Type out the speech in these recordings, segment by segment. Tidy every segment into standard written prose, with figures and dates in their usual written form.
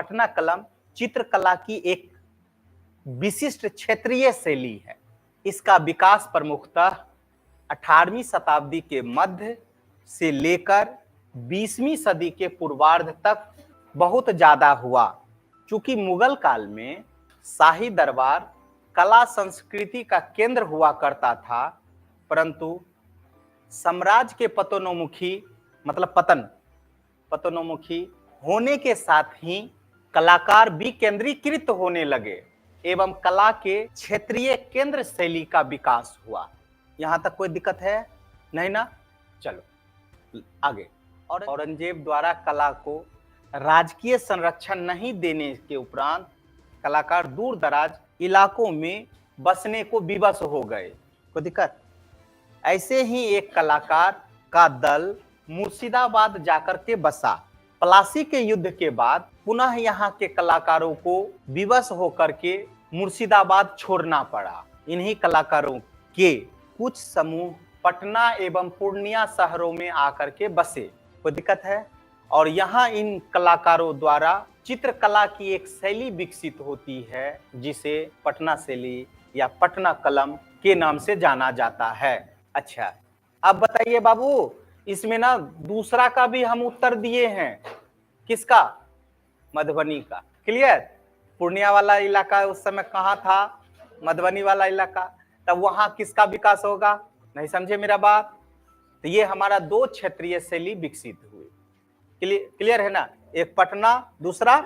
पटना कलम चित्रकला की एक विशिष्ट क्षेत्रीय शैली है। इसका विकास प्रमुखतः 18वीं शताब्दी के मध्य से लेकर 20वीं सदी के पूर्वार्ध तक बहुत ज्यादा हुआ। चूंकि मुगल काल में शाही दरबार कला संस्कृति का केंद्र हुआ करता था, परंतु साम्राज्य के पतनोन्मुखी होने के साथ ही कलाकार विकेंद्रीकृत होने लगे एवं कला के क्षेत्रीय केंद्र शैली का विकास हुआ। यहां तक कोई दिक्कत है नहीं ना? चलो आगे। और औरंगजेब द्वारा कला को राजकीय संरक्षण नहीं देने के उपरांत कलाकार दूर दराज इलाकों में बसने को विवश हो गए। कोई दिक्कत? ऐसे ही एक कलाकार का दल मुर्शिदाबाद जाकर के बसा। प्लासी के युद्ध के बाद पुनः यहाँ के कलाकारों को विवश होकर के मुर्शिदाबाद छोड़ना पड़ा। इन्हीं कलाकारों के कुछ समूह पटना एवं पूर्णिया शहरों में आकर के बसे। कोई दिक्कत है? और यहाँ इन कलाकारों द्वारा चित्रकला की एक शैली विकसित होती है जिसे पटना शैली या पटना कलम के नाम से जाना जाता है। अच्छा, अब बताइए बाबू, इसमें ना दूसरा का भी हम उत्तर दिए हैं। किसका? मधुबनी का। क्लियर? पूर्णिया वाला इलाका उस समय कहाँ था? मधुबनी वाला इलाका। तब वहां किसका विकास होगा? नहीं समझे मेरा बात? तो ये हमारा दो क्षेत्रीय शैली विकसित हुई। क्लियर है ना? एक पटना, दूसरा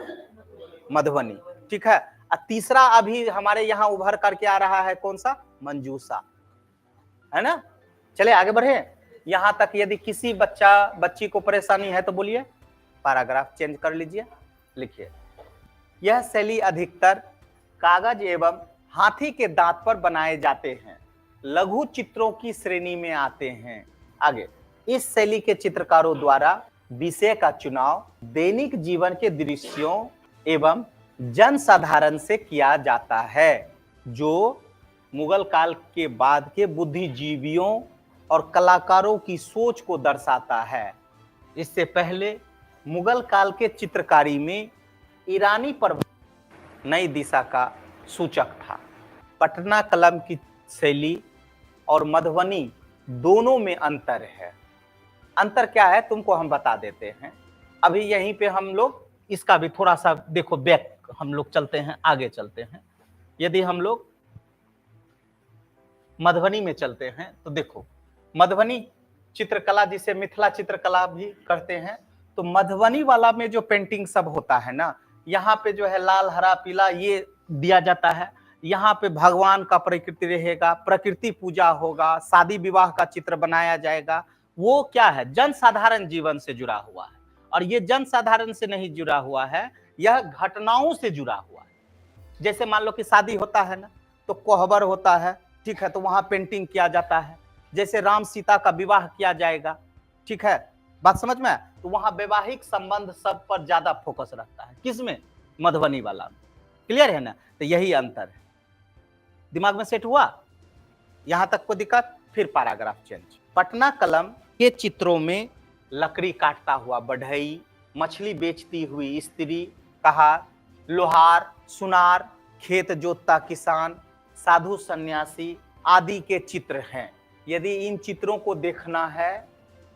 मधुबनी। ठीक है। और तीसरा अभी हमारे यहाँ उभर करके आ रहा है, कौन सा? मंजूषा, है ना? चले आगे बढ़े। यहां तक यदि किसी बच्ची को परेशानी है तो बोलिए, पैराग्राफ चेंज कर लीजिए, लिखिए। यह शैली अधिकतर कागज एवं हाथी के दांत पर बनाए जाते हैं, लघु चित्रों की श्रेणी में आते हैं। आगे, इस शैली के चित्रकारों द्वारा विषय का चुनाव दैनिक जीवन के दृश्यों एवं जनसाधारण से किया जाता है, जो मुगल काल के बाद के बुद्धिजीवियों और कलाकारों की सोच को दर्शाता है। इससे पहले मुगल काल के चित्रकारी में ईरानी प्रभाव नई दिशा का सूचक था। पटना कलम की शैली और मधुबनी दोनों में अंतर है। अंतर क्या है तुमको हम बता देते हैं। अभी यहीं पे हम लोग इसका भी थोड़ा सा देखो, बैक हम लोग चलते हैं, आगे चलते हैं। यदि हम लोग मधुबनी में चलते हैं तो देखो, मधुबनी चित्रकला जिसे मिथिला चित्रकला भी कहते हैं, तो मधुबनी वाला में जो पेंटिंग सब होता है ना, यहाँ पे जो है लाल हरा पीला ये दिया जाता है। यहाँ पे भगवान का प्रकृति रहेगा, प्रकृति पूजा होगा, शादी विवाह का चित्र बनाया जाएगा। वो क्या है? जनसाधारण जीवन से जुड़ा हुआ है। और ये जनसाधारण से नहीं जुड़ा हुआ है, यह घटनाओं से जुड़ा हुआ है। जैसे मान लो कि शादी होता है ना, तो कोहबर होता है, ठीक है, तो वहां पेंटिंग किया जाता है। जैसे राम सीता का विवाह किया जाएगा, ठीक है, बात समझ में? तो वहां वैवाहिक संबंध सब पर ज्यादा फोकस रखता है। किसमें? मधुबनी वाला में। क्लियर है ना? तो यही अंतर है। दिमाग में सेट हुआ? यहां तक कोई दिक्कत? फिर पैराग्राफ चेंज। पटना कलम के चित्रों में लकड़ी काटता हुआ बढ़ई, मछली बेचती हुई स्त्री, कहार, लोहार, सुनार, खेत जोतता किसान, साधु सन्यासी आदि के चित्र हैं। यदि इन चित्रों को देखना है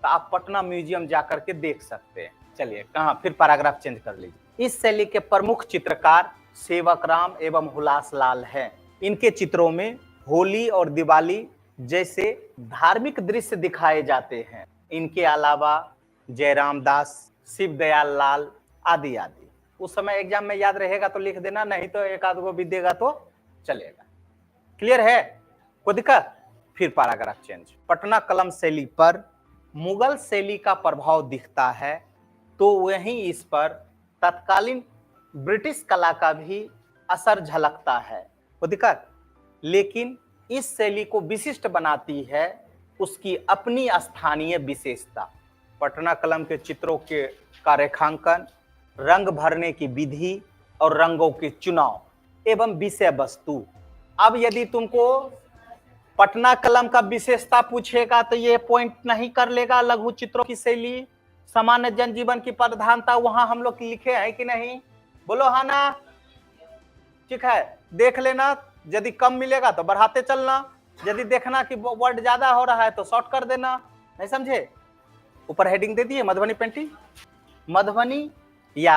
तो आप पटना म्यूजियम जाकर के देख सकते हैं। चलिए, कहाँ? फिर पैराग्राफ चेंज कर लीजिए। इस शैली के प्रमुख चित्रकार सेवकराम एवं हुलास लाल हैं। इनके चित्रों में होली और दिवाली जैसे धार्मिक दृश्य दिखाए जाते हैं। इनके अलावा जयराम दास, शिव दयाल लाल आदि आदि। उस समय एग्जाम में याद रहेगा तो लिख देना, नहीं तो एक आध गो भी देगा तो चलेगा। क्लियर है? कोई दिक्कत? फिर पैराग्राफ चेंज। पटना कलम शैली पर मुगल शैली का प्रभाव दिखता है, तो वहीं इस पर तत्कालीन ब्रिटिश कला का भी असर झलकता है। कोई दिक्कत? लेकिन इस शैली को विशिष्ट बनाती है उसकी अपनी स्थानीय विशेषता। पटना कलम के चित्रों के का रेखांकन, रंग भरने की विधि और रंगों के चुनाव एवं विषय वस्तु। अब यदि तुमको पटना कलम का विशेषता पूछेगा तो ये पॉइंट नहीं कर लेगा। लघु चित्रों की शैली, सामान्य जनजीवन की प्रधानता, वहां हम लोग लिखे हैं कि नहीं? बोलो हाँ ना। ठीक है, देख लेना, यदि कम मिलेगा तो बढ़ाते चलना, यदि देखना कि वर्ड ज्यादा हो रहा है तो शॉर्ट कर देना। नहीं समझे? ऊपर हेडिंग दे दिए मधुबनी पेंटिंग। मधुबनी या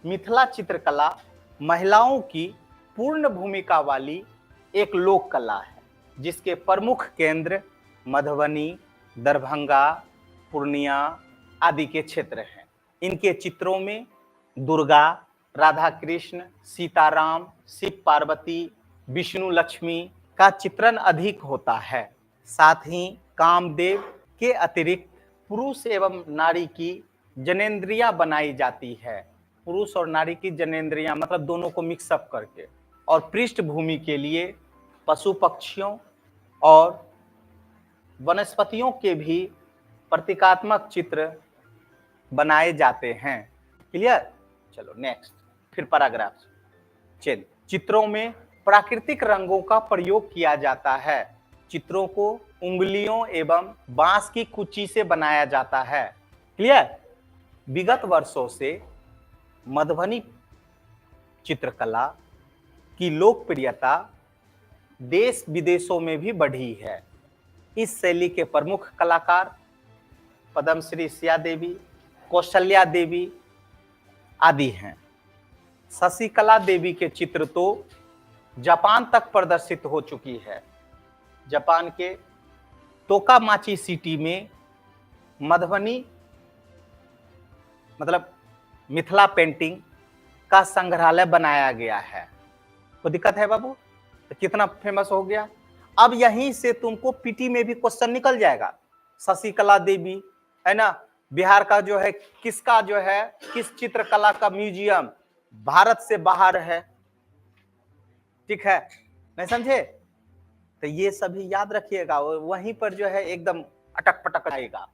मिथिला चित्रकला महिलाओं की पूर्ण भूमिका वाली एक लोक कला है, जिसके प्रमुख केंद्र मधुबनी, दरभंगा, पूर्णिया आदि के क्षेत्र हैं। इनके चित्रों में दुर्गा, राधा कृष्ण, सीताराम, शिव पार्वती, विष्णु लक्ष्मी का चित्रण अधिक होता है। साथ ही कामदेव के अतिरिक्त पुरुष एवं नारी की जनेंद्रियां बनाई जाती है। पुरुष और नारी की जनेंद्रियां मतलब दोनों को मिक्सअप करके। और पृष्ठभूमि के लिए पशु पक्षियों और वनस्पतियों के भी प्रतीकात्मक चित्र बनाए जाते हैं। क्लियर? चलो नेक्स्ट, फिर पैराग्राफ चेंज। चित्रों में प्राकृतिक रंगों का प्रयोग किया जाता है। चित्रों को उंगलियों एवं बांस की कुची से बनाया जाता है। क्लियर? विगत वर्षों से मधुबनी चित्रकला की लोकप्रियता देश विदेशों में भी बढ़ी है। इस शैली के प्रमुख कलाकार पद्मश्री सिया देवी, कौशल्या देवी आदि हैं। शशिकला देवी के चित्र तो जापान तक प्रदर्शित हो चुकी है। जापान के तोकामाची सिटी में मधुबनी मतलब मिथिला पेंटिंग का संग्रहालय बनाया गया है। कोई दिक्कत है बाबू? तो कितना फेमस हो गया। अब यहीं से तुमको पीटी में भी क्वेश्चन निकल जाएगा। शशिकला देवी है ना, बिहार का जो है, किसका जो है, किस चित्रकला का म्यूजियम भारत से बाहर है। ठीक है, नहीं समझे? तो ये सभी याद रखिएगा, वहीं पर जो है एकदम अटक पटक आएगा।